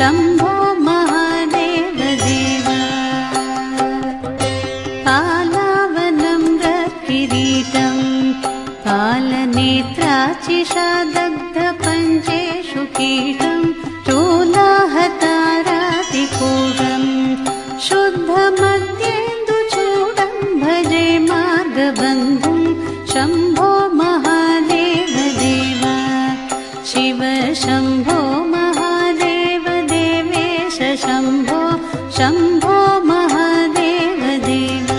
शम्भो महादेव देव। पालावनम्रकिरीटं पालनेत्राचिषादग्धपञ्चेषु कीटं चूलाहतारातिपूर्णं शुद्धमद्येन्दुचूडं भजे मार्गबन्धुं शम्भो महादेव देव। शिव शम्भो महादेव देवेश शम्भो शम्भो महादेव देव।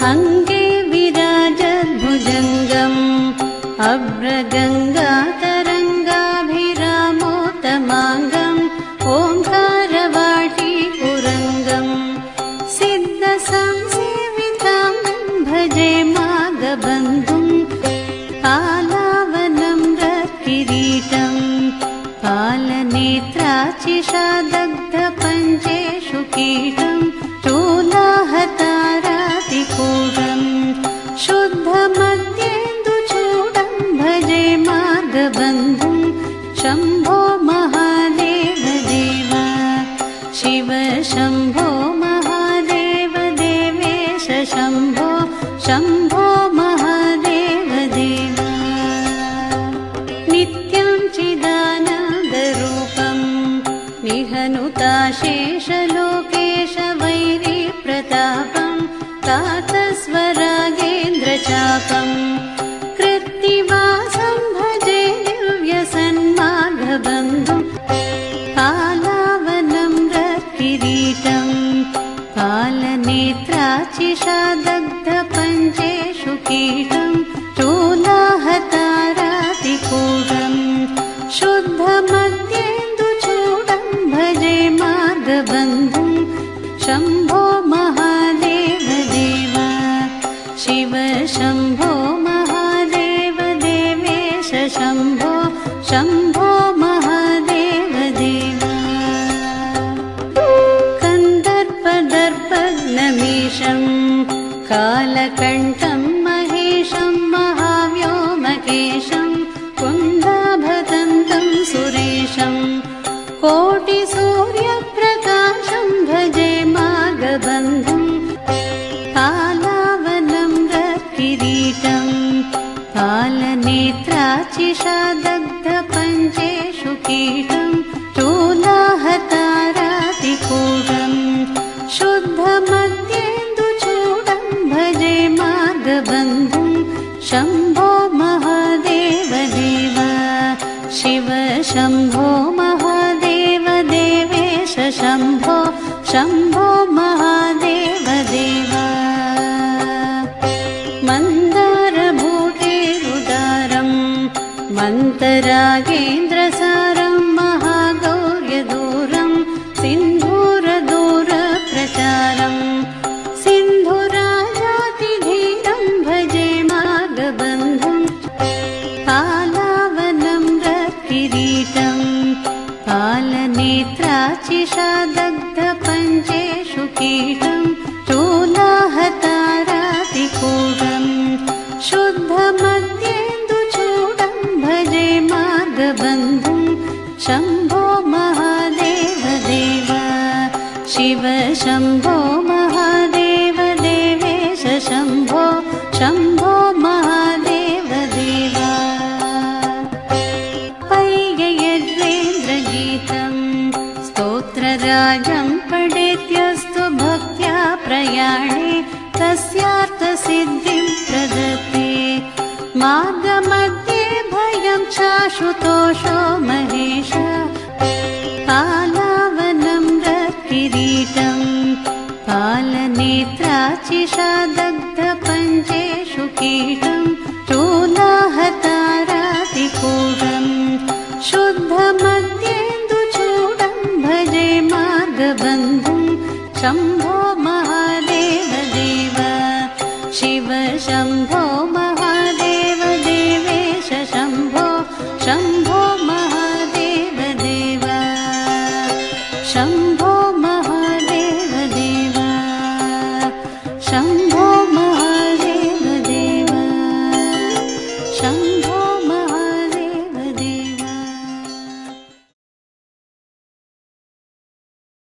अङ्गे विराजद्भुजङ्गम् अभ्रगङ्गातरङ्गाभिरामोत्तमाङ्गम् ओङ्कारवाटीपुरङ्गम् सिद्धसंसेवितं भजे मार्गबन्धुं पालावनम्रकिरीटं पालनेत्राचिषादग्धपञ्चेषु कीटं चूलाहतारातिपूर्णं शुद्धमद्येन्दुचूडं भजे मार्गबन्धुं शम्भो महादेव देव। शिव शम्भो महादेव देवेश शम्भो शम्भो महादेव देव। नित्यं चिदानन्दरूपं निहनुताशेषलोकेश वैरीप्रतापं तातस्वरागेन्द्रचापं कृत्तिवासं भजे दिव्यसन्मार्गबन्धुं पालावनम्रकिरीटं पालनेत्राचिषादग्धपञ्चेषु कीटं चूलाहतारातिपूर्णं शुद्धमद्येन्दुचूडं भजे मार्गबन्धुं शम्भो महादेव देव। शिव शम्भो महादेव देवेश शम्भो शम्भो महादेव देव। कन्दर्पदर्पघ्नमीशं कालकण्ठं महेशं महाव्योमकेशं कुन्दाभदन्तं सुरेशं कोटिसूर्यप्रकाशं भजे मार्गबन्धुं पालावनम्रकिरीटं पालनेत्राचिषादग्धपञ्चेषु कीटं चूलाहतारातिपूर्णं शुद्धमद्येन्दुचूडं भजे मार्गबन्धुं शम्भो महादेव देव। शिव शम्भो महादेव देवेश शम्भो शम्भो महादेव देव। मन्दारभूतेरुदारं मन्तरागेन्द्रसारं महागौर्यदूरं सिन्धूरदूरप्रचारं सिन्धुराजातिधीरं भजे मार्गबन्धुं पालावनम्रकिरीटं पालनेत्राचिषादग्धपञ्चेषु कीटं चूलाहतारातिपूर्णं शुद्धमद्येन्दुचूडं भजे मार्गबन्धुं शम्भो महादेव देव। शिव शम्भो महादेव देवेश शम्भो शम्भो महादेव देव। पैगयज्वेन्द्रगीतं स्तोत्रराजं पठेत्यस्तु भक्त्या प्रयाणे तस्यार्थसिद्धिं प्रदत्ते मार्गमध्ये भयं शाश्वतोषो महेश पालावनम्रकिरीटं पालनेत्राचिषादग्धपञ्चेषु कीटं चूलाहतारातिपूर्णं शुद्धमद्येन्दुचूडं भजे मार्गबन्धुं शम्भो महादेव देव। शिव शम्भो महादेव देवेश शम्भो शम्भो महादेव देव। शम्भो